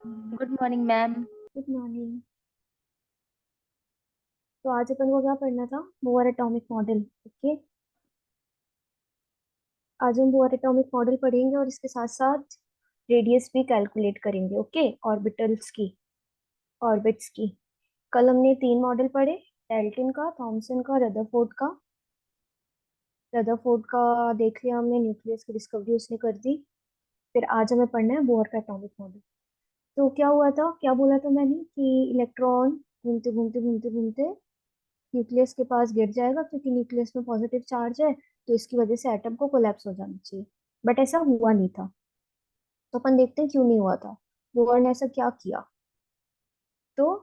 Good morning ma'am. Good morning. तो आज अपन को क्या पढ़ना था? Bore atomic model. ओके। आज हम बोर एटॉमिक मॉडल पढ़ेंगे और इसके साथ साथ रेडियस भी कैलकुलेट करेंगे। ओके, ऑर्बिटल्स की, ऑर्बिट्स की। कल हमने 3 मॉडल पढ़े, डाल्टन का, थॉमसन का, रदरफोर्ड का। रदरफोर्ड का देख लिया हमने, न्यूक्लियस की डिस्कवरी उसने कर दी। फिर आज हमें पढ़ना है बोर का एटॉमिक मॉडल। तो क्या हुआ था, क्या बोला था मैंने कि इलेक्ट्रॉन घूमते घूमते घूमते घूमते न्यूक्लियस के पास गिर जाएगा, क्योंकि न्यूक्लियस में पॉजिटिव चार्ज है, तो इसकी वजह से एटम को कोलैप्स हो जाना चाहिए। बट ऐसा हुआ नहीं था। तो अपन देखते हैं क्यों नहीं हुआ था, बोर ने ऐसा क्या किया। तो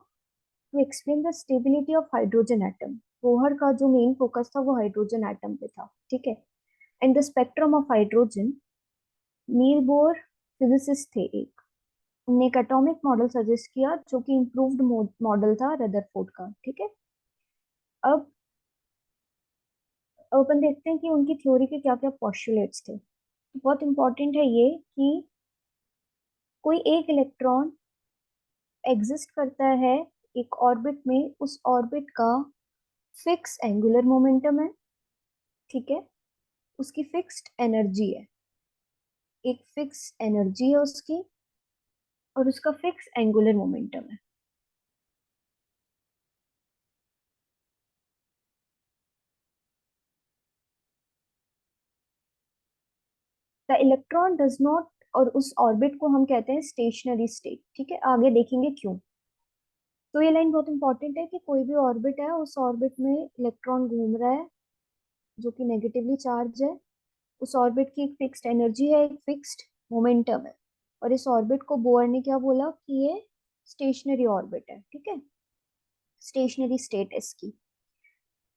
to explain the stability of hydrogen atom, Bohr का जो मेन फोकस था वो हाइड्रोजन एटम पे था। ठीक है। And the spectrum of hydrogen, Niels Bohr physicist थे एक, उन्होंने एक एटॉमिक मॉडल सजेस्ट किया जो कि इम्प्रूव्ड मॉडल था रदरफोर्ड का। ठीक है। अब अब अपन देखते हैं कि उनकी थ्योरी के क्या क्या पॉस्टुलेट्स थे। बहुत इंपॉर्टेंट है ये कि कोई एक इलेक्ट्रॉन एग्जिस्ट करता है एक ऑर्बिट में, उस ऑर्बिट का फिक्स एंगुलर मोमेंटम है। ठीक है। उसकी फिक्स्ड एनर्जी है, एक फिक्स एनर्जी है उसकी, और उसका फिक्स एंगुलर मोमेंटम है। द इलेक्ट्रॉन डज नॉट, और उस ऑर्बिट को हम कहते हैं स्टेशनरी स्टेट। ठीक है, आगे देखेंगे क्यों। तो ये लाइन बहुत इंपॉर्टेंट है कि कोई भी ऑर्बिट है, उस ऑर्बिट में इलेक्ट्रॉन घूम रहा है जो कि नेगेटिवली चार्ज है। उस ऑर्बिट की एक फिक्स्ड एनर्जी है, एक फिक्स्ड मोमेंटम है। और इस ऑर्बिट को बोर ने क्या बोला कि ये स्टेशनरी ऑर्बिट है। ठीक है, स्टेशनरी स्टेट इसकी।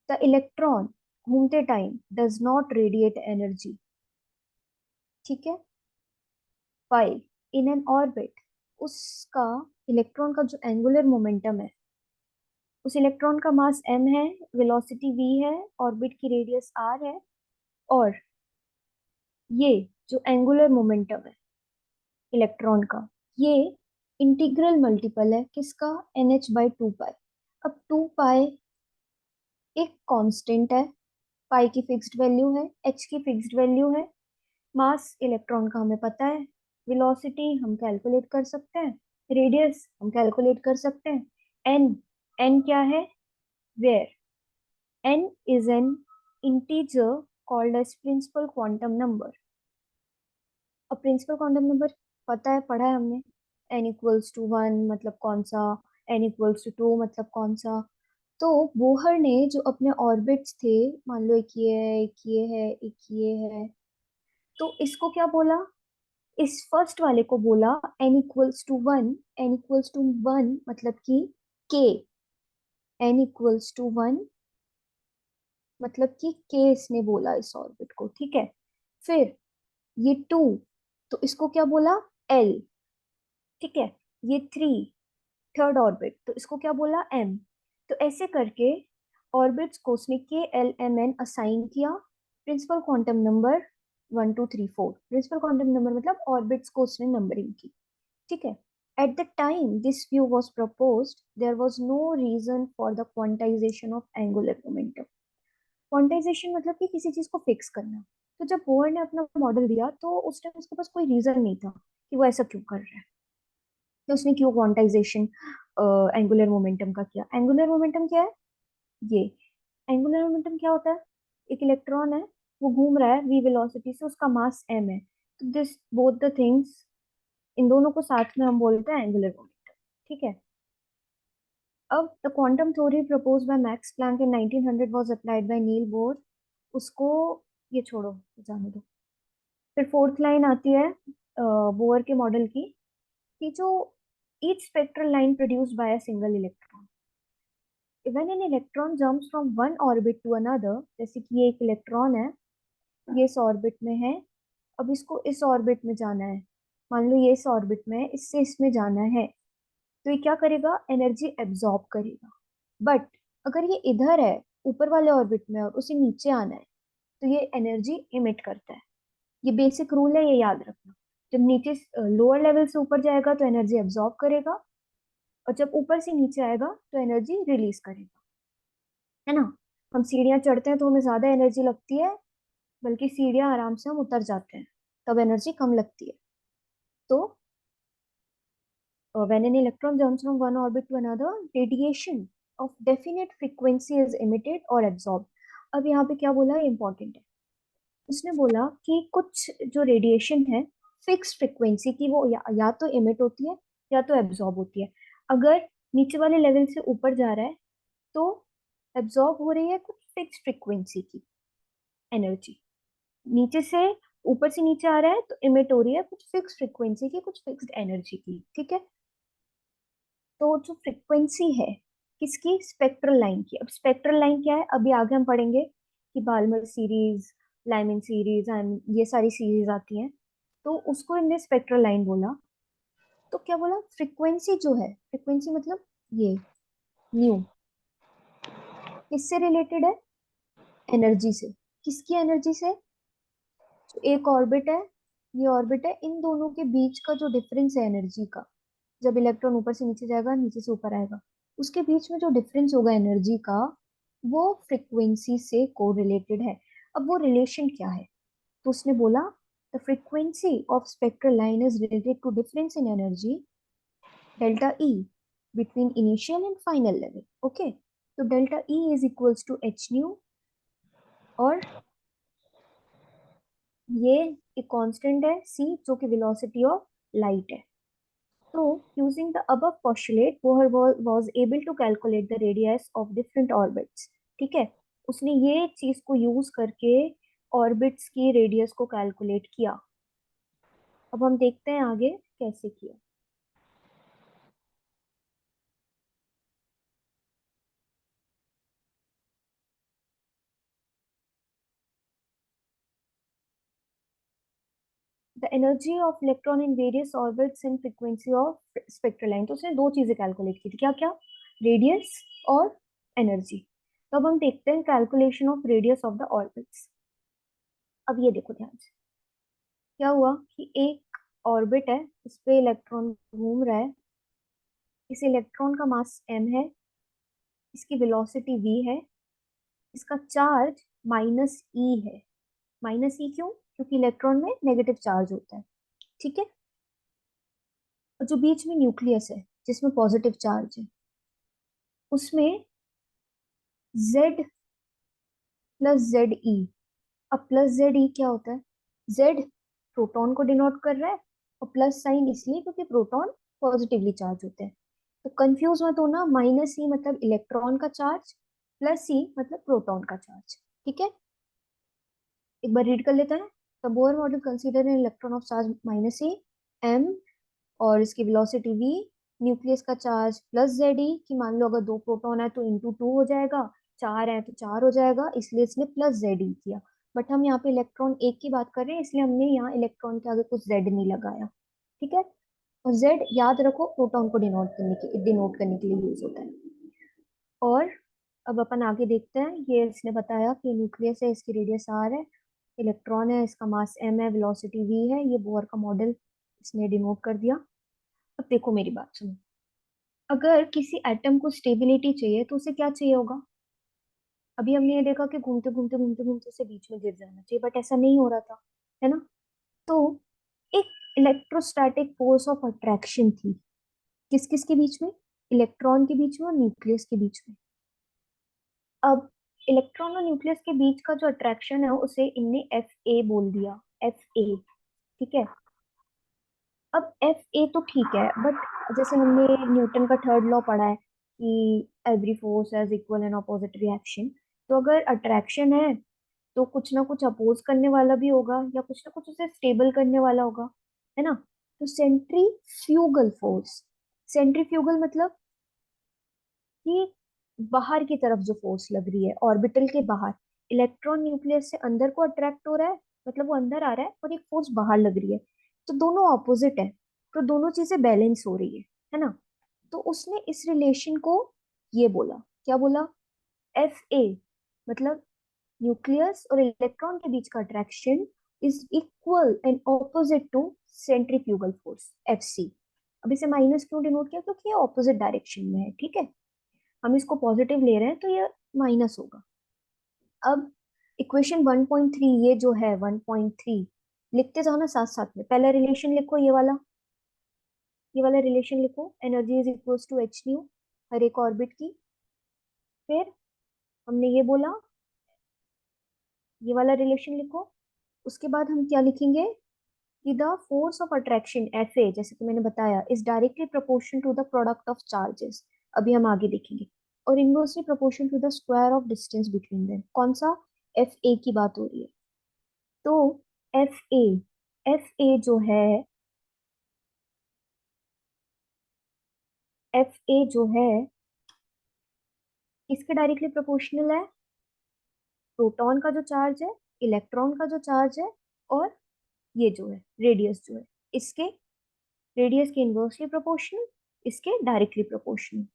द इलेक्ट्रॉन घूमते time does not radiate energy. ठीक है। फाइव, इन एन ऑर्बिट, उसका, इलेक्ट्रॉन का जो एंगुलर मोमेंटम है, उस इलेक्ट्रॉन का मास m है, वेलोसिटी v है, ऑर्बिट की रेडियस r है, और ये जो एंगुलर मोमेंटम है इलेक्ट्रॉन का, ये इंटीग्रल मल्टीपल है किसका? NH/2 पाई। अब 2 पाई एक कांस्टेंट है, पाई की फिक्स्ड वैल्यू है, h की फिक्स्ड वैल्यू है, मास इलेक्ट्रॉन का हमें पता है, वेलोसिटी हम कैलकुलेट कर सकते हैं, रेडियस हम कैलकुलेट कर सकते हैं, n, n क्या है? Where n is an integer called as principal quantum number। अब प्रिंसिपल क्वांटम नंबर पता है, पढ़ा है हमने। n=1 मतलब कौन सा, n=2 मतलब कौन सा। तो बोहर ने जो अपने ऑर्बिट्स थे, मान लो एक ये है, एक ये है, एक ये है, तो इसको क्या बोला? इस फर्स्ट वाले को बोला n=1, n=1 मतलब कि k, n=1 मतलब कि k इसने बोला इस ऑर्बिट को। ठीक है। फिर ये 2, तो इसको क्या बोला? l। ठीक है। ये 3, थर्ड ऑर्बिट, तो इसको क्या बोला? m। तो ऐसे करके ऑर्बिट्स को उसने K L M N assign किया। Principal quantum number 1 2 3 4, principal quantum number मतलब ऑर्बिट्स को उसने नंबरिंग की। ठीक है। At the time this view was proposed, there was no reason for the quantization of angular momentum। Quantization मतलब कि किसी चीज को फिक्स करना। तो जब बोयर ने अपना मॉडल दिया तो उस टाइम उसके पास कोई रीजन नहीं था कि वो ऐसा क्यों कर रहा है, तो उसने क्यों क्वांटाइजेशन एंगुलर मोमेंटम का किया। एंगुलर मोमेंटम क्या है? ये एंगुलर मोमेंटम क्या होता है? एक इलेक्ट्रॉन है, वो घूम रहा है v वेलोसिटी से, उसका मास m है, तो दिस बोथ द थिंग्स, इन दोनों को साथ में हम बोलते हैं एंगुलर मोमेंटम। ठीक है। अब the quantum theory propose by Max Planck in 1900 was applied by Niels Bohr. उसको ये छोड़ो, जाने दो। फिर फोर्थ लाइन आती है बोर के मॉडल की, कि जो each spectral line produced by a single electron, when an electron jumps from one orbit to another, जैसे कि ये एक इलेक्ट्रॉन है, ये इस ऑर्बिट में है, अब इसको इस ऑर्बिट में जाना है, मान लो ये इस ऑर्बिट में है, इससे इसमें जाना है, तो ये क्या करेगा? एनर्जी एब्जॉर्ब करेगा। बट अगर ये इधर है, ऊपर वाले ऑर्बिट में, और उसे नीचे आना है, तो ये एनर्जी इमिट करता है। ये बेसिक रूल है, ये याद रखना। जब नीचे लोअर लेवल से ऊपर जाएगा तो एनर्जी एब्जॉर्ब करेगा, और जब ऊपर से नीचे आएगा तो एनर्जी रिलीज करेगा, है ना। हम सीढ़ियां चढ़ते हैं तो हमें ज्यादा एनर्जी लगती है, बल्कि सीढ़ियां आराम से हम उतर जाते हैं तब एनर्जी कम लगती है। तो when an electron jumps from one orbit to another, radiation of definite frequency is emitted or absorbed. अब यहाँ पे क्या बोला है, इंपॉर्टेंट है। उसने बोला कि कुछ जो रेडिएशन है फिक्स फ्रिक्वेंसी की, वो या तो इमिट होती है या तो एब्जॉर्ब होती है। अगर नीचे वाले लेवल से ऊपर जा रहा है तो एब्जॉर्ब हो रही है कुछ फिक्स फ्रिक्वेंसी की एनर्जी, नीचे से ऊपर से नीचे आ रहा है तो इमिट हो रही है कुछ फिक्स फ्रिक्वेंसी की, कुछ फिक्स्ड एनर्जी की, ठीक है। तो जो फ्रिक्वेंसी है किसकी, स्पेक्ट्रल लाइन की। अब स्पेक्ट्रल लाइन क्या है अभी आगे हम पढ़ेंगे कि Balmer series, Lyman series and ये सारी सीरीज आती हैं, तो उसको इनने स्पेक्ट्रल लाइन बोला। तो क्या बोला, फ्रिक्वेंसी जो है, फ्रिक्वेंसी मतलब ये न्यू किससे रिलेटेड है, एनर्जी से। किसकी एनर्जी से, जो एक ऑर्बिट है, ये ऑर्बिट है, इन दोनों के बीच का जो डिफरेंस है एनर्जी का, जब इलेक्ट्रॉन ऊपर से नीचे जाएगा नीचे से ऊपर आएगा, उसके बीच में जो डिफरेंस होगा एनर्जी का, वो फ्रिक्वेंसी से कोरिलेटेड है। अब वो रिलेशन क्या है, तो उसने बोला the frequency of spectral line is related to difference in energy delta E between initial and final level. Okay, तो delta E is equals to h nu, और ये एक कांस्टेंट है सी जो कि वेलोसिटी ऑफ लाइट है। So, using the above postulate, Bohr was able to calculate the radius of different orbits. ठीक है, उसने ये चीज को यूज करके ऑर्बिट्स की रेडियस को कैलकुलेट किया। अब हम देखते हैं आगे कैसे किया। The energy of electron in various orbits and frequency of spectral line, तो उसने दो चीजें कैलकुलेट की थी, क्या क्या, रेडियस और एनर्जी। तो अब हम देखते हैं calculation of radius of the orbits. अब ये देखो ध्यान से, क्या हुआ कि एक ऑर्बिट है, इस पे इलेक्ट्रॉन घूम रहा है, इस इलेक्ट्रॉन का मास m है, इसकी वेलोसिटी v है, इसका चार्ज माइनस e है। माइनस ई क्यों, क्योंकि इलेक्ट्रॉन में नेगेटिव चार्ज होता है, ठीक है। और जो बीच में न्यूक्लियस है जिसमें पॉजिटिव चार्ज है, उसमें z प्लस जेड ई। अब प्लस जेड ई क्या होता है, z प्रोटॉन को डिनोट कर रहा है, और प्लस साइन इसलिए क्योंकि प्रोटॉन पॉजिटिवली चार्ज होते हैं। तो कंफ्यूज मत होना, माइनस सी मतलब इलेक्ट्रॉन का चार्ज, प्लस सी मतलब प्रोटॉन का चार्ज, ठीक है। एक बार रीड कर लेते हैं। The Bohr model consider an electron of charge minus c m, और इसकी वेलोसिटी वी, न्यूक्लियस का चार्ज प्लस जेड ई, कि मान लो अगर दो प्रोटॉन है तो इंटू टू हो जाएगा, चार है तो चार हो जाएगा, इसलिए इसने प्लस जेड ई किया। बट हम यहाँ पे इलेक्ट्रॉन एक की बात कर रहे हैं, इसलिए हमने यहाँ इलेक्ट्रॉन के आगे कुछ जेड नहीं लगाया, ठीक है। और जेड याद रखो प्रोटॉन को डिनोट करने के लिए यूज होता है। और अब अपन आगे देखते हैं, ये इसने बताया कि न्यूक्लियस है, इसकी रेडियस आर है, इलेक्ट्रॉन है, इसका मास एम है, वेलोसिटी वी है, ये बोर का मॉडल इसने डिनोट कर दिया। अब देखो मेरी बात सुनो, अगर किसी एटम को स्टेबिलिटी चाहिए तो उसे क्या चाहिए होगा। अभी हमने ये देखा कि घूमते घूमते घूमते घूमते उसे बीच में गिर जाना चाहिए, बट ऐसा नहीं हो रहा था, है ना। तो एक इलेक्ट्रोस्टैटिक फोर्स ऑफ अट्रैक्शन थी, किस किस के बीच में, इलेक्ट्रॉन के बीच में और न्यूक्लियस के बीच में। अब इलेक्ट्रॉन और न्यूक्लियस के बीच का जो अट्रैक्शन है उसे इनने एफ ए बोल दिया, एफ ए, ठीक है। अब एफ ए तो ठीक है, बट जैसे हमने न्यूटन का थर्ड लॉ पढ़ा है कि every force has equal and opposite reaction, तो अगर अट्रैक्शन है तो कुछ ना कुछ अपोज करने वाला भी होगा, या कुछ ना कुछ उसे स्टेबल करने वाला होगा, है ना। तो सेंट्रीफ्यूगल फोर्स, सेंट्रीफ्यूगल मतलब कि बाहर की तरफ जो फोर्स लग रही है ऑर्बिटल के बाहर, इलेक्ट्रॉन न्यूक्लियस से अंदर को अट्रैक्ट हो रहा है, मतलब वो अंदर आ रहा है, और एक फोर्स बाहर लग रही है, तो दोनों ऑपोजिट है, तो दोनों चीजें बैलेंस हो रही है ना। तो उसने इस रिलेशन को ये बोला, क्या बोला, एफ ए, मतलब न्यूक्लियस और इलेक्ट्रॉन के बीच का attraction is equal and opposite to centrifugal force Fc। अब इसे माइनस क्यों डिनोट किया, क्योंकि ये ऑपोजिट डायरेक्शन में है, ठीक है। हम इसको पॉजिटिव ले रहे हैं तो ये माइनस होगा। अब इक्वेशन 1.3, ये जो है 1.3 लिखते जाओ ना साथ साथ में। पहला रिलेशन लिखो, ये वाला रिलेशन लिखो, energy is equals to h nu हर एक ऑर्बिट की। फिर हमने ये बोला, ये वाला रिलेशन लिखो। उसके बाद हम क्या लिखेंगे कि the force of attraction F A, जैसे कि मैंने बताया, is directly proportional to the product of charges. अभी हम आगे देखेंगे। और inversely proportional to the square of distance between them. कौन सा? एफ ए की बात हो रही है। तो एफ ए, एफ ए जो है, एफ ए जो है इसके डायरेक्टली प्रोपोर्शनल है प्रोटॉन का जो चार्ज है, इलेक्ट्रॉन का जो चार्ज है, और ये जो है रेडियस जो है, इसके रेडियस के इनवर्सली प्रोपोर्शनल, इसके डायरेक्टली प्रोपोर्शनल।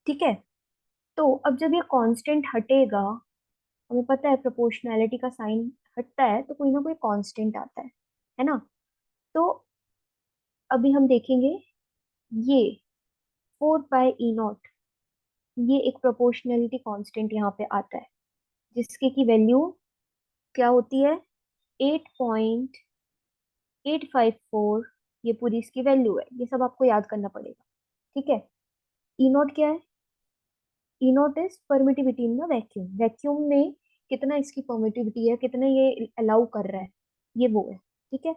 ठीक है। तो अब जब ये कांस्टेंट हटेगा, हमें पता है प्रोपोर्शनैलिटी का साइन हटता है तो कोई ना कोई कांस्टेंट आता है ना। तो अभी हम देखेंगे ये 4 पाई E0, ये एक प्रोपोर्शनैलिटी कांस्टेंट यहाँ पे आता है, जिसके की वैल्यू क्या होती है? 8.854। ये पूरी इसकी वैल्यू है, ये सब आपको याद करना पड़ेगा। ठीक है। E0 क्या है? E0 is permittivity in the vacuum. Vacuum में कितना इसकी परमिटिविटी है, कितना ये अलाउ कर रहा है, ये वो है। ठीक है।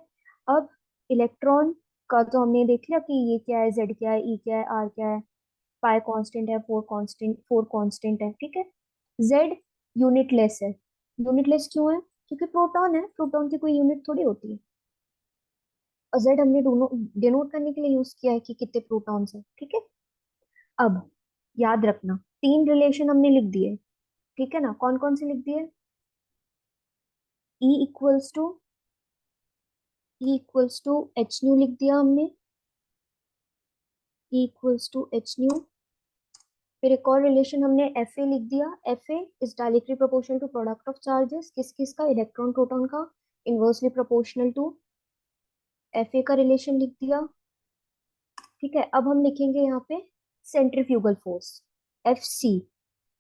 अब इलेक्ट्रॉन का तो हमने देख लिया कि ये क्या है, जेड क्या है, ई क्या है, आर क्या है, पाई कांस्टेंट है, फोर कांस्टेंट है। ठीक है। जेड यूनिटलेस है। यूनिटलेस क्यों है? क्योंकि प्रोटॉन है, प्रोटॉन की कोई यूनिट थोड़ी होती है। और जेड हमने दोनों डिनोट करने के लिए यूज किया है कि कितने प्रोटॉन्स है। ठीक है। अब याद रखना, 3 रिलेशन हमने लिख दिए, ठीक है ना। कौन कौन से लिख दिए? E equals to h nu लिख दिया हमने, E = H न्यू। फिर एक और रिलेशन हमने एफ ए लिख दिया, F A is directly proportional to product of charges. किस किस का? इलेक्ट्रॉन प्रोटॉन का। इनवर्सली प्रोपोर्शनल टू एफ ए का रिलेशन लिख दिया। ठीक है। अब हम लिखेंगे यहाँ पे centrifugal force, F C.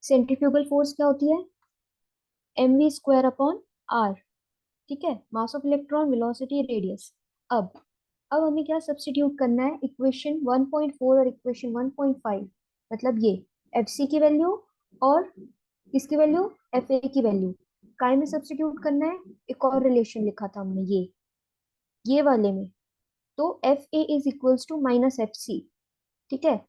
Centrifugal force क्या होती है? mv² upon r। ठीक है। Mass of electron, velocity, radius. अब हमें क्या सब्स्टिट्यूट करना है? इक्वेशन 1.4 और इक्वेशन 1.5, मतलब ये एफ सी की वैल्यू और किसकी वैल्यू? एफ ए की वैल्यू काय में सब्स्टिट्यूट करना है। एक और रिलेशन लिखा था हमने, ये वाले में। तो F A is equals to minus F C. ठीक है।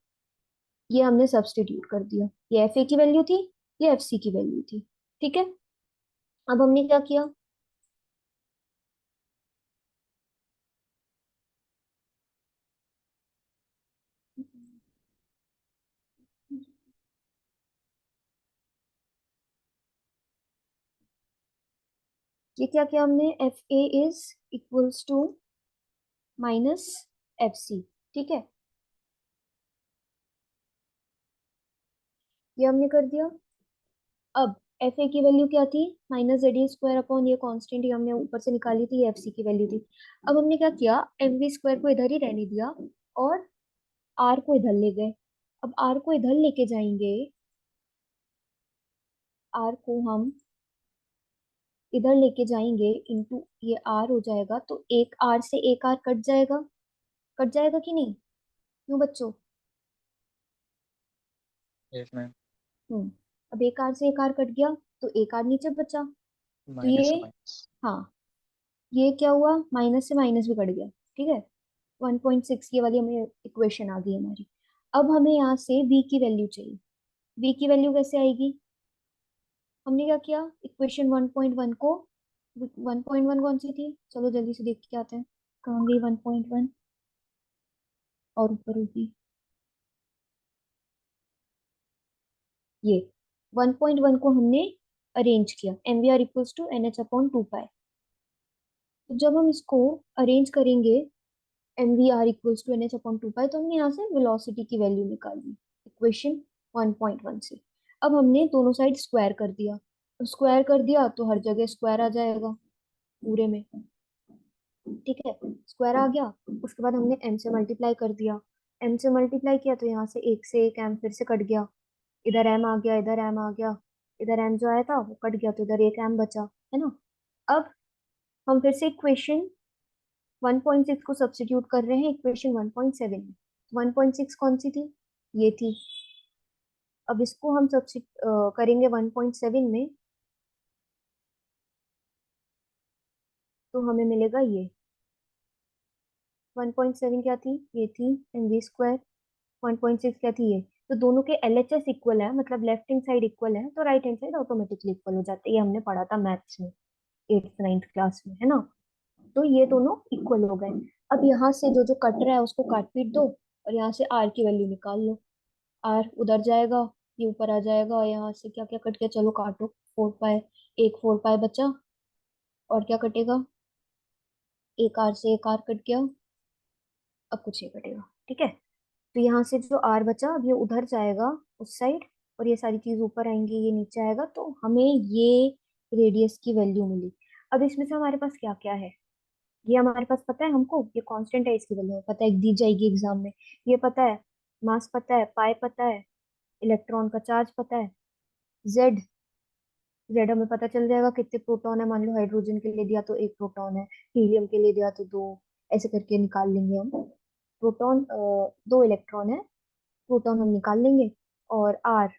ये हमने सब्स्टिट्यूट कर दिया, ये एफ ए की वैल्यू थी, ये एफ सी की वैल्यू थी। ठीक है। अब हमने क्या किया? ये क्या किया हमने? F A is equals to minus F C. ठीक है। ये हमने कर दिया। अब एफ ए की वैल्यू क्या थी? -ZE² अपॉन ये कांस्टेंट, ये हमने ऊपर से निकाली थी, ये एफ सी की वैल्यू थी। अब हमने क्या किया? mv² को इधर ही रहने दिया और आर को इधर ले गए। अब आर को इधर लेके जाएंगे, आर को हम इधर लेके जाएंगे, इंटू ये आर हो जाएगा, तो एक आर से एक आर कट जाएगा। कट जाएगा कि नहीं? क्यों बच्चों? Yes ma'am. अब एक आर से एक आर कट गया तो एक आर नीचे बचा। तो माइनस ये, से माइनस। हाँ, ये क्या हुआ? माइनस से माइनस भी कट गया। ठीक है। 1.6 ये वाली हमें इक्वेशन आ गई हमारी। अब हमें यहाँ से v की वैल्यू चाहिए। v की वैल्यू कैसे आएगी? हमने क्या किया? इक्वेशन 1.1 को, 1.1 कौन सी थी? चलो जल्दी से देख के आते हैं। कहाँ गई 1.1? और ऊपर होगी ये। 1.1 को हमने अरेंज किया, mvr = NH/2 पाई। तो जब हम इसको अरेंज करेंगे, mvr = NH/2 पाई, तो हमने यहाँ से वेलोसिटी की वैल्यू निकाली इक्वेशन 1.1 से। अब हमने दोनों साइड स्क्वायर कर दिया। अब स्क्वायर कर दिया तो हर जगह स्क्वायर आ जाएगा पूरे में। ठीक है, स्क्वायर आ गया। उसके बाद हमने m से मल्टीप्लाई कर दिया, m से मल्टीप्लाई किया तो यहाँ से एक m फिर से कट गया, इधर m आ गया, इधर m आ गया, इधर m जो आया था वो कट गया, तो इधर एक m बचा, है ना। अब हम फिर से इक्वेशन 1.6 को सब्स्टिट्यूट कर रहे हैं इक्वेशन 1.7 में। 1.6 कौन सी थी, ये थी। अब इसको हम सब्स्टिट्यूट करेंगे 1.7 में, तो हमें मिलेगा ये। 1.7 क्या थी, ये थी mv स्क्वायर। 1.6 क्या थी, ये। तो दोनों के LHS इक्वल है, मतलब लेफ्ट हैंड साइड इक्वल है, तो right hand side automatically equal हो जाते हैं। ये हमने पढ़ा था मैथ्स में, 8th 9th क्लास में, है ना। तो ये दोनों इक्वल हो गए। अब यहाँ से जो जो कट रहा है उसको काट पीट दो, और यहाँ से आर की वैल्यू निकाल लो। आर उधर जाएगा, ये ऊपर आ जाएगा, और यहाँ से क्या क्या कट गया, चलो काटो। 4 पाई, एक 4 पाई बचा, और क्या कटेगा, एक आर से एक आर कट गया, अब कुछ नहीं कटेगा, ठीक है। तो यहाँ से जो आर बचा, अब ये उधर जाएगा उस साइड, और ये सारी चीज ऊपर आएंगी, ये नीचे आएगा, तो हमें ये रेडियस की वैल्यू मिली। अब इसमें से हमारे पास क्या क्या है, ये हमारे पास पता है हमको, ये कांस्टेंट है, इसकी वैल्यू पता है, दी जाएगी एग्जाम में। ये पता है, मास पता है, पाई पता है, इलेक्ट्रॉन का चार्ज पता है, जेड, जेड हमें पता चल जाएगा कितने प्रोटॉन है। मान लो हाइड्रोजन के लिए दिया तो एक प्रोटॉन है, हीलियम के लिए दिया तो दो, ऐसे करके निकाल लेंगे हम। प्रोटॉन, दो इलेक्ट्रॉन है, प्रोटॉन हम निकाल लेंगे। और आर,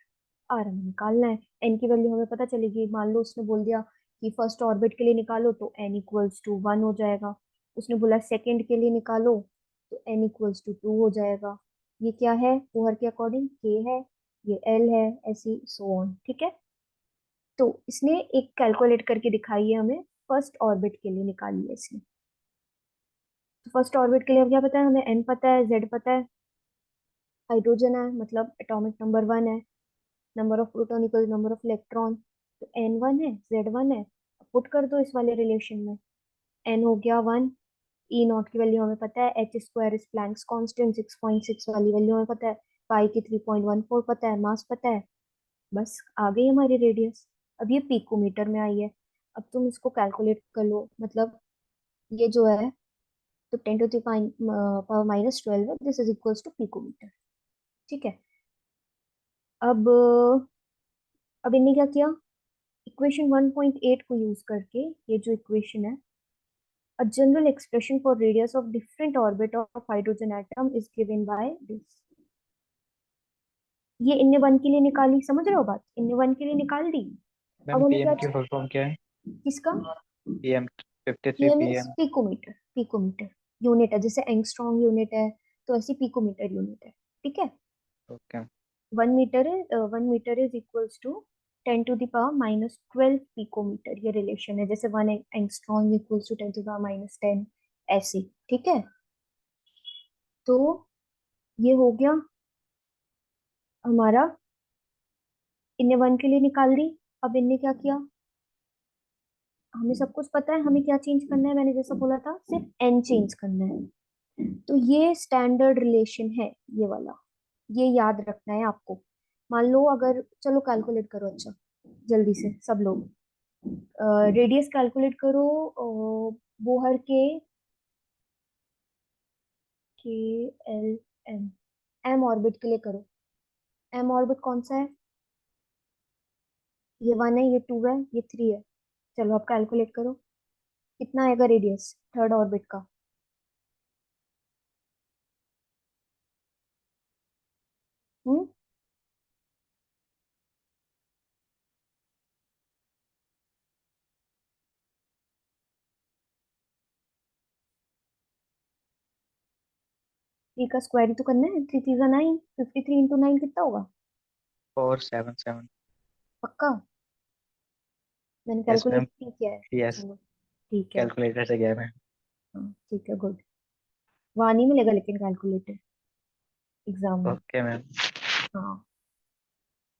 आर हमें निकालना है। एन की वैल्यू हमें पता चलेगी, मान लो उसने बोल दिया कि फर्स्ट ऑर्बिट के लिए निकालो, तो n = 1 हो जाएगा। उसने बोला सेकंड के लिए निकालो, तो n = 2 हो जाएगा। ये क्या है, बोहर के अकॉर्डिंग k है, ये l है, ऐसी सो ऑन, ठीक है। तो इसने एक कैलकुलेट करके दिखाई है हमें, फर्स्ट ऑर्बिट के लिए निकाली है इसने। तो फर्स्ट ऑर्बिट के लिए अब क्या पता है हमें, n पता है, z पता है, हाइड्रोजन है मतलब एटॉमिक नंबर 1 है, number of proton equal number of electron, तो n 1 है, z 1 है। पुट कर दो इस वाले रिलेशन में, n हो गया 1, ई नॉट की वैल्यू हमें पता है, h² इज प्लैंक्स कांस्टेंट 6.6 वाली वैल्यू हमें पता है, पाई की 3.14 पता है, मास पता है। बस आ गई हमारी रेडियस। अब ये पिकोमीटर में आई है। अब तुम इसको कैलकुलेट कर लो, मतलब ये जो है, तो 10 to the power -12 है, this is equals to picometer, ठीक है। अब अब इनने क्या किया, इक्वेशन 1.8 को यूज करके, ये जो इक्वेशन है, a general expression for radius of different orbit of hydrogen atom is given by this। ये इनने 1 के लिए निकाली, समझ रहे हो बात, इनने 1 के लिए निकाल दी। मैम अब हमें पीएम क्या की फुल फॉर्म क्या है? किसका, पीएम 53 ये means PM. Picometer, picometer unit है, जैसे एंगस्ट्रॉम यूनिट है, तो ऐसी पिकोमीटर यूनिट है, ठीक है। Okay. 1 meter is equals to 10 to the power -12 picometer, ये रिलेशन है, जैसे 1 angstrom equals to 10 to the power -10, ऐसे, ठीक है। तो ये हो गया हमारा, इनने 1 के लिए निकाल दी। अब इनने क्या किया, हमें सब कुछ पता है, हमें क्या चेंज करना है, मैंने जैसा बोला था, सिर्फ n चेंज करना है। तो ये स्टैंडर्ड रिलेशन है, ये वाला, ये याद रखना है आपको। मान लो अगर, चलो कैलकुलेट करो, अच्छा जल्दी से सब लोग, रेडियस कैलकुलेट करो, बोहर के एल एम, एम ऑर्बिट के लिए करो। एम ऑर्बिट कौन सा है, ये 1 है, ये 2 है, ये 3 है। चलो अब कैलकुलेट करो, कितना आएगा रेडियस थर्ड ऑर्बिट का। हम्म, थ्री का स्क्वायर ही तो करना है, 3 3 9, 53 × 9 कितना होगा, 477। पक्का, मैंने यस कैलकुलेट मैम। नहीं किया है। यस। चलो ठीक है। कैलकुलेटर से गया मैं। हाँ ठीक है, गुड। वहां नहीं मिलेगा लेकिन कैलकुलेटर एग्जाम में। Okay ma'am. हाँ,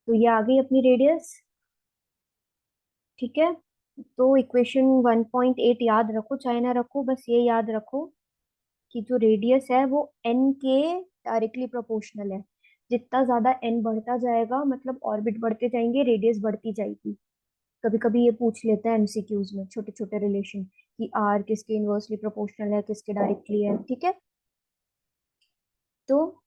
तो ये आ गई अपनी रेडियस, ठीक है। तो इक्वेशन 1.8 याद रखो, चाहे ना रखो, बस ये याद रखो कि जो रेडियस है वो एन के डायरेक्टली प्रोपोर्शनल है। जितना ज्यादा एन बढ़ता जाएगा, मतलब ऑर्बिट बढ़ते जाएंगे, रेडियस बढ़ती जाएगी। कभी कभी ये पूछ लेता है एमसीक्यूज में, छोटे छोटे रिलेशन, कि आर किसके इनवर्सली प्रोपोर्शनल है, किसके डायरेक्टली है, ठीक है। तो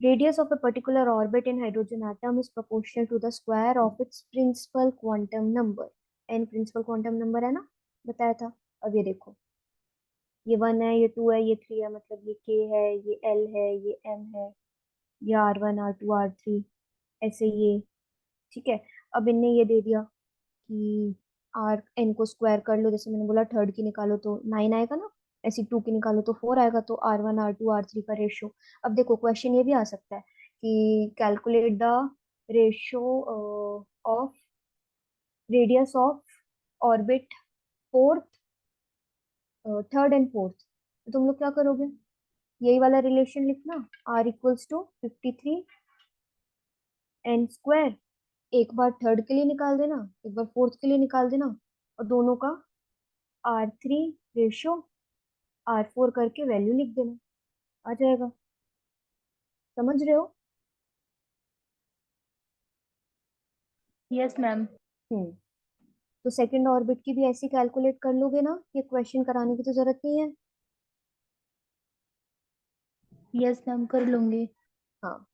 radius of a particular orbit in hydrogen atom is proportional to the square of its principal quantum number। n principal quantum number है ना, बताया था। अब ये देखो, ये 1 है, ये 2 है, ये 3 है, मतलब ये k है, ये l है, ये m है, ये r1 r2 r3, ऐसे ये, ठीक है। अब इनने ये दे दिया कि आर एन को स्क्वायर कर लो, जैसे मैंने बोला थर्ड की निकालो तो 9 आएगा ना, ऐसी 2 की निकालो तो 4 आएगा, तो r1 r2 r3 का रेशियो। अब देखो क्वेश्चन ये भी आ सकता है कि calculate the ratio of radius of orbit fourth, third and fourth. तो तुम लोग क्या करोगे, यही वाला रिलेशन लिखना, r equals to 53 n square. एक बार थर्ड के लिए निकाल देना, एक बार फोर्थ के लिए निकाल देना, और दोनों का r3 रेशियो r4 करके वैल्यू लिख देना, आ जाएगा। समझ रहे हो? Yes ma'am. हम्म। तो सेकंड ऑर्बिट की भी ऐसी कैलकुलेट कर लोगे ना, ये क्वेश्चन कराने की तो जरूरत नहीं है। यस मैम, कर लूंगी। हाँ।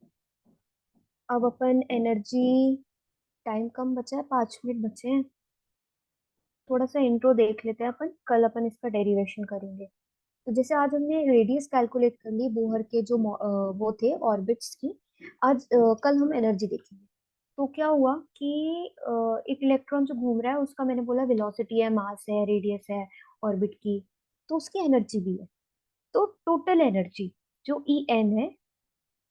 अब अपन एनर्जी, टाइम कम बचा है, 5 मिनट बचे हैं। थोड़ा सा इंट्रो देख लेते हैं अपन, कल अपन इसका डेरिवेशन करेंगे। तो जैसे आज हमने रेडियस कैलकुलेट कर ली बोहर के जो वो थे ऑर्बिट्स की, आज कल हम एनर्जी देखेंगे। तो क्या हुआ कि एक इलेक्ट्रॉन जो घूम रहा है उसका मैंने बोला वेलोसिटी है, मास है, रेडियस है ऑर्बिट की, तो उसकी एनर्जी भी है। तो टोटल एनर्जी जो ई एन है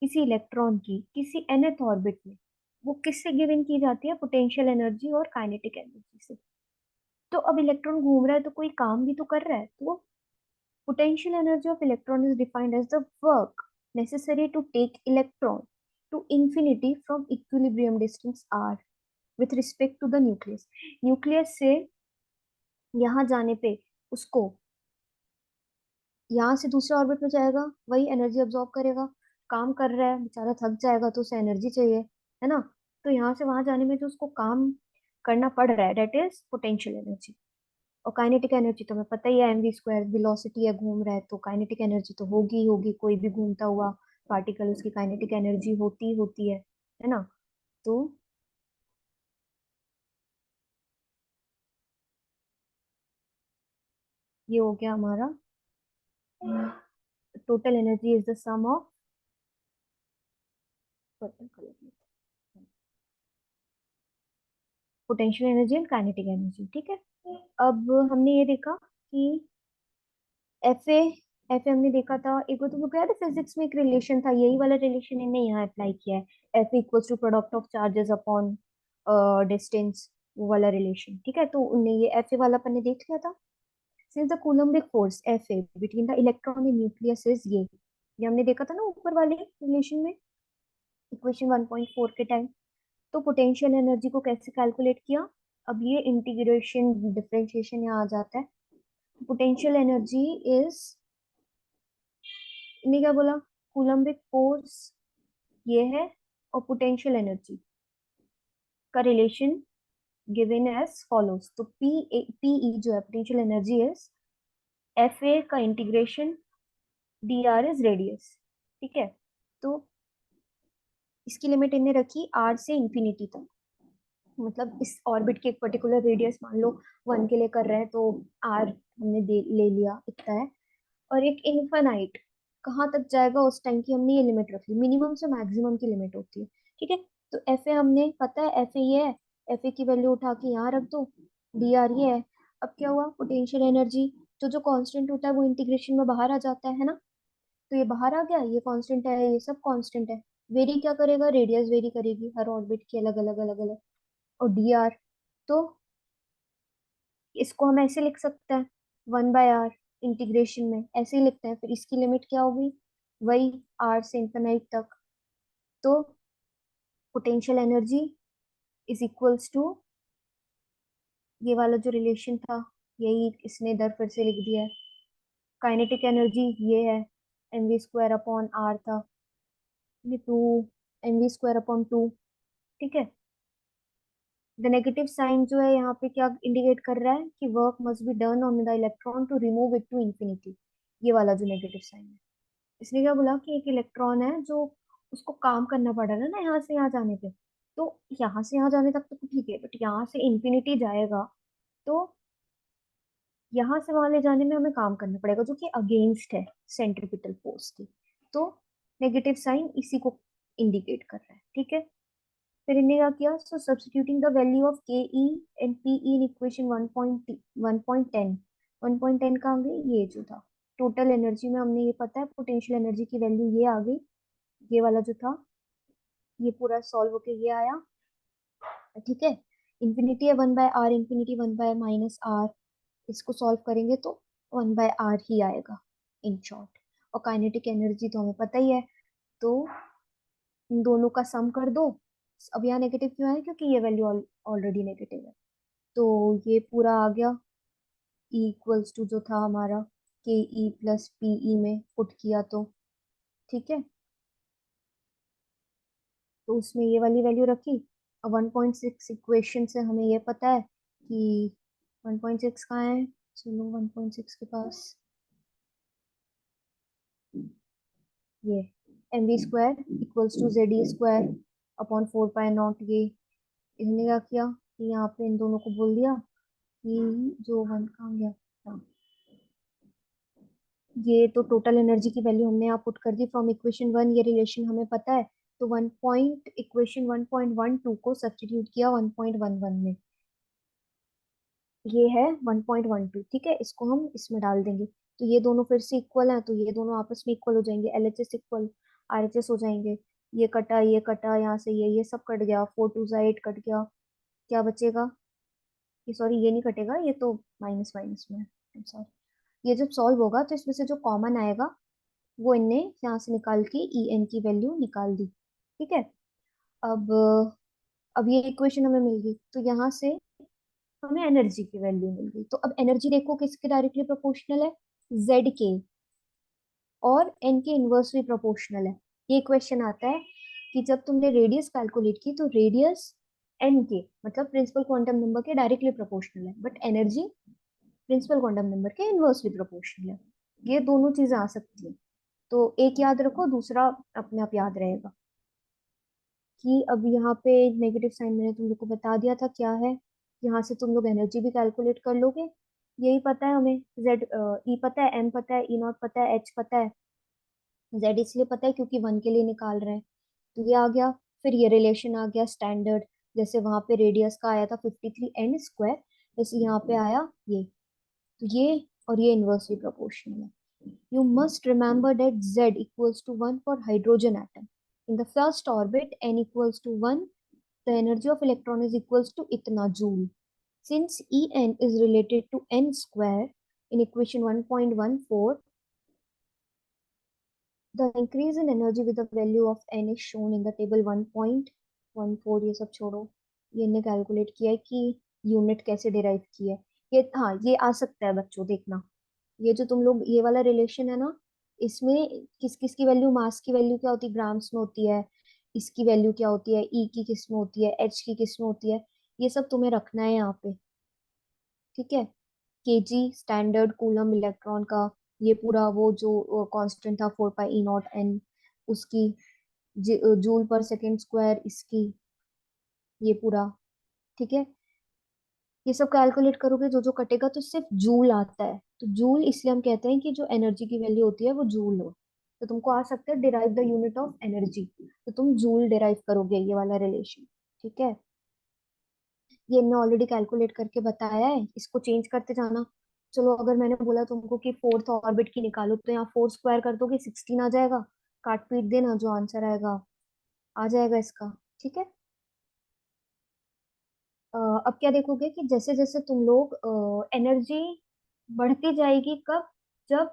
किसी इलेक्ट्रॉन की किसी nth ऑर्बिट में, वो किससे गिवन की जाती है, पोटेंशियल एनर्जी और काइनेटिक एनर्जी से। तो अब इलेक्ट्रॉन घूम रहा है तो कोई काम भी तो कर रहा है, तो potential energy of electron is defined as the work necessary to take electron to infinity from equilibrium distance r with respect to the nucleus। Nucleus से यहाँ जाने पे उसको, यहाँ से दूसरे ऑर्बिट में जाएगा, वही एनर्जी अब्सॉर्ब करेगा। काम कर रहा है बेचारा, थक जाएगा तो उसे एनर्जी चाहिए, है ना। तो यहाँ से वहां जाने में जो उसको काम करना पड़ रहा है, डेट इज पोटेंशियल एनर्जी। और काइनेटिक एनर्जी तो हमें पता ही है, एम वी स्क्वायर, वेलोसिटी है, घूम रहा है तो काइनेटिक एनर्जी तो होगी ही होगी, कोई भी घूमता हुआ पार्टिकल उसकी काइनेटिक एनर्जी होती ही होती है ना। तो ये हो गया हमारा, total energy is the sum of, potential energy and kinetic energy, ठीक है। अब हमने ये देखा कि एफ ए, एफ हमने देखा था, एक बार तुमको याद है फिजिक्स में एक रिलेशन था, यही वाला रिलेशन इन्हें यहाँ अप्लाई किया है, F equals to product of charges upon distance, वो वाला रिलेशन, ठीक है। तो उनने ये एफ ए वाला अपन ने देख लिया था। Since the Coulombic force F A between the electron in nucleus is ये हमने देखा था ना ऊपर वाले रिलेशन में, इक्वेशन 1.4 के टाइम। तो पोटेंशियल एनर्जी को कैसे कैलकुलेट किया, अब ये इंटीग्रेशन डिफरेंशिएशन यहाँ आ जाता है। पोटेंशियल एनर्जी इज, इन्हें क्या बोला, कूलम्बिक फोर्स ये है, और पोटेंशियल एनर्जी का रिलेशन गिवन एज फॉलोज। तो पीई जो है पोटेंशियल एनर्जी इज एफ ए का integration d r is radius, ठीक है। तो इसकी लिमिट इन्हें रखी आर से इंफिनिटी तक, मतलब इस ऑर्बिट की एक पर्टिकुलर रेडियस मान लो 1 के लिए कर रहे हैं तो आर हमने ले लिया इतना है। और एक इनफाइनाइट कहाँ तक जाएगा उस टाइम की हमने ये लिमिट रख ली, मिनिमम से मैक्सिमम की लिमिट होती है, ठीक है। तो एफ ए हमने पता है, एफ ए ये है, एफ ए की वैल्यू उठा के यहाँ रख दो, डी आर ये है। अब क्या हुआ, पोटेंशियल एनर्जी जो जो कांस्टेंट होता है वो इंटीग्रेशन में बाहर आ जाता है ना। तो ये बाहर आ गया, ये कांस्टेंट है, ये सब कांस्टेंट है। वेरी क्या करेगा, रेडियस वेरी करेगी हर ऑर्बिट की अलग अलग अलग अलग। और डी आर, तो इसको हम ऐसे लिख सकते हैं, 1/r इंटीग्रेशन में ऐसे ही लिखते हैं, फिर इसकी लिमिट क्या होगी, वही आर से इंफिनाइट तक। तो potential energy is equals to ये वाला जो रिलेशन था, यही इसने इधर फिर से लिख दिया है। काइनेटिक एनर्जी ये है, m v square upon r था, ये 2 एम वी स्क्वायर अपॉन 2, ठीक है। द नेगेटिव साइन जो है यहाँ पे क्या इंडिकेट कर रहा है कि work must be done on the electron to remove it to infinity. ये वाला जो नेगेटिव साइन है, इसने क्या बोला कि एक इलेक्ट्रॉन है जो उसको काम करना पड़ रहा है ना यहाँ से यहाँ जाने पे। तो यहाँ से यहाँ जाने तक तो ठीक है, बट यहाँ से इंफिनिटी जाएगा तो यहाँ से वहां ले जाने में हमें काम करना पड़ेगा, जो कि अगेंस्ट है सेंट्रीपिटल फोर्स की। तो नेगेटिव साइन इसी को इंडिकेट कर रहा है, ठीक है। फिर इन्हें क्या किया, सो सब्स्टिट्यूटिंग द वैल्यू ऑफ के E and P E in equation 1.10। 1.10 का आ गई ये जो था टोटल एनर्जी में, हमने ये पता है पोटेंशियल एनर्जी की वैल्यू ये आ गई। ये वाला जो था ये पूरा सॉल्व होके ये आया, ठीक है। इंफिनिटी है 1/r, इंफिनिटी 1/-r। इसको सॉल्व करेंगे तो 1/r ही आएगा इन शॉर्ट। और काइनेटिक एनर्जी तो हमें पता ही है, तो इन दोनों का सम कर दो। अब यहाँ नेगेटिव क्यों है, क्योंकि ये वैल्यू ऑलरेडी नेगेटिव है। तो ये पूरा आ गया ई इक्वल्स टू जो था हमारा के ई प्लस पीई में पुट किया तो, ठीक है। तो उसमें ये वाली वैल्यू रखी। अब 1.6 इक्वेशन से हमें ये पता है कि 1.6 कहाँ है, चलो 1.6 के पास ये mv² equals to ZE² upon 4π0। ये इन्होंने क्या किया कि यहाँ पे इन दोनों को बोल दिया कि जो वन कहाँ गया, हाँ, ये तो टोटल एनर्जी की वैल्यू हमने यहाँ पुट कर दी फ्रॉम इक्वेशन 1। ये रिलेशन हमें पता है, तो इक्वेशन 1.12 को सब्स्टिट्यूट किया 1.11 में। ये है 1.12, ठीक है। इसको हम इसमें डाल देंगे तो ये दोनों फिर से इक्वल हैं, तो ये दोनों आपस में इक्वल हो जाएंगे। LHS इक्वल RHS हो जाएंगे। ये कटा यहाँ से, ये सब कट गया, 4 2 8 कट गया। क्या बचेगा, ये सॉरी ये नहीं कटेगा, ये तो माइनस माइनस में है, सॉरी। ये जब सॉल्व होगा तो इसमें से जो कॉमन आएगा वो इनने यहाँ से निकाल के EN की वैल्यू निकाल दी, ठीक है। अब अब ये इक्वेशन हमें मिल गई, तो यहाँ से हमें एनर्जी की वैल्यू मिल गई। तो अब एनर्जी देखो किसके डायरेक्टली प्रोपोर्शनल है, जेड के, और एन के इनवर्सली प्रोपोर्शनल है। ये क्वेश्चन आता है कि जब तुमने रेडियस कैलकुलेट की तो रेडियस एन के मतलब प्रिंसिपल क्वांटम नंबर के डायरेक्टली प्रोपोर्शनल है, but energy principal quantum number के इनवर्सली प्रोपोर्शनल है। ये दोनों चीजें आ सकती हैं, तो एक याद रखो, दूसरा अपने आप याद रहेगा। कि अब यहाँ पे नेगेटिव साइन मैंने तुम लोग को बता दिया था क्या है। यहाँ से तुम लोग एनर्जी भी कैलकुलेट कर लोगे। यही पता है हमें, जेड ई पता है, एम पता है, ई नॉट पता है, एच पता है। जेड इसलिए पता है क्योंकि 1 के लिए निकाल रहे हैं, तो ये आ गया। फिर ये रिलेशन आ गया स्टैंडर्ड, जैसे वहां पे रेडियस का आया था 53n², जैसे यहाँ पे आया ये। तो ये और ये इनवर्सली प्रोपोर्शनल है। You must remember that Z equals to 1 for hydrogen atom. In the first orbit, n equals to 1, the energy of electron is equals to itna joule. Since En is related to n square in equation 1.14, the increase in energy with the value of n is shown in the table 1.14। ये सब छोड़ो, ये इन्हें calculate किया है कि unit कैसे derive किया है। ये हाँ ये आ सकता है बच्चों, देखना ये जो तुम लोग ये वाला रिलेशन है ना, इसमें किस किस की वैल्यू, मास की वैल्यू क्या होती है ग्राम्स में होती है, इसकी वैल्यू क्या होती है, ई की किस में होती है, एच की किस में होती है, ये सब तुम्हें रखना है यहाँ पे, ठीक है। केजी स्टैंडर्ड कूलम इलेक्ट्रॉन का, ये पूरा वो जो कांस्टेंट था 4πe0n, उसकी जूल पर सेकेंड स्क्वायर इसकी, ये पूरा, ठीक है। ये सब कैलकुलेट करोगे, जो जो कटेगा तो सिर्फ जूल आता है। तो जूल इसलिए हम कहते हैं कि जो एनर्जी की वैल्यू होती है वो जूल हो। तो तुमको आ सकता है derive the unit of energy, तो तुम जूल डिराइव करोगे ये वाला रिलेशन, ठीक है। ये हमने ऑलरेडी कैलकुलेट करके बताया है, इसको चेंज करते जाना। चलो अगर मैंने बोला तुमको कि फोर्थ ऑर्बिट की निकालो, तो यहाँ 4 स्क्वायर कर दोगे 16 आ जाएगा। काट पीट देना, जो आंसर आएगा आ जाएगा इसका, ठीक है। अब क्या देखोगे कि जैसे जैसे तुम लोग एनर्जी बढ़ती जाएगी, कब, जब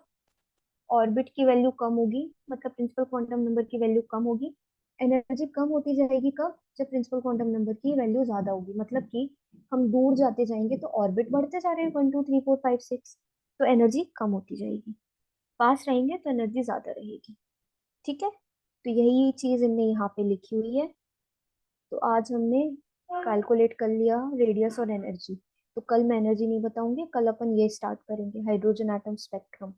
ऑर्बिट की वैल्यू कम होगी, मतलब प्रिंसिपल क्वांटम नंबर की वैल्यू कम होगी। एनर्जी कम होती जाएगी कब, जब प्रिंसिपल क्वांटम नंबर की वैल्यू ज्यादा होगी, मतलब कि हम दूर जाते जाएंगे तो ऑर्बिट बढ़ते जा रहे हैं 1 2 3 4 5 6, तो एनर्जी कम होती जाएगी। पास रहेंगे तो एनर्जी ज्यादा रहेगी, ठीक है। तो यही चीज इनने यहाँ पे लिखी हुई है। तो आज हमने कैलकुलेट कर लिया रेडियस और एनर्जी। तो कल मैं एनर्जी नहीं बताऊंगी, कल अपन ये स्टार्ट करेंगे हाइड्रोजन एटम स्पेक्ट्रम।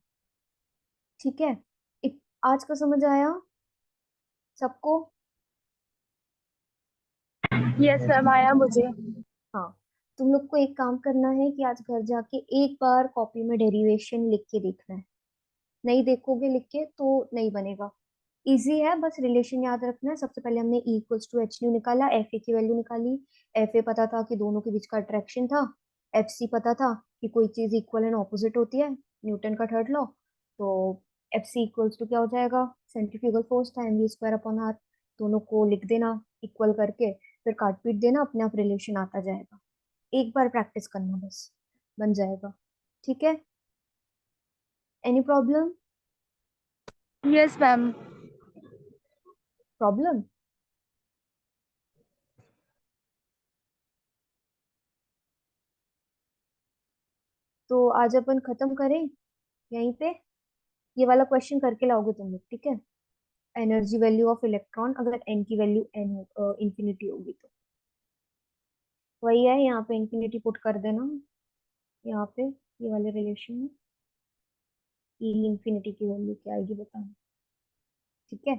ठीक है, आज का समझ आया सबको? यस मैम, आया मुझे। हाँ, तुम लोग को एक काम करना है कि आज घर जाके एक बार कॉपी में डेरिवेशन लिख के देखना है। नहीं देखोगे लिख के तो नहीं बनेगा। इजी है, बस रिलेशन याद रखना है। सबसे पहले हमने E equals to h nu निकाला, एफ ए की वैल्यू निकाली। एफ ए पता था कि दोनों के बीच का अट्रैक्शन था। एफ सी पता था कि कोई चीज इक्वल एंड ऑपोजिट होती है, न्यूटन का थर्ड लॉ। तो एफ सी इक्वल्स टू क्या हो जाएगा, सेंट्रीफ्यूगल फोर्स था, m v square upon r. दोनों को लिख देना इक्वल करके, फिर काट पीट देना, अपने आप रिलेशन आता जाएगा। एक बार प्रैक्टिस करना बस, बन जाएगा। ठीक है, any problem? Yes ma'am. Problem? तो आज अपन खत्म करें यहीं पे। ये वाला क्वेश्चन करके लाओगे तुम लोग, ठीक है? एनर्जी वैल्यू ऑफ इलेक्ट्रॉन अगर एन की वैल्यू एन इंफिनिटी होगी तो वही है, यहाँ पे इंफिनिटी पुट कर देना। यहाँ पे ये वाले रिलेशन में ई इंफिनिटी की वैल्यू क्या आएगी बताना। ठीक है।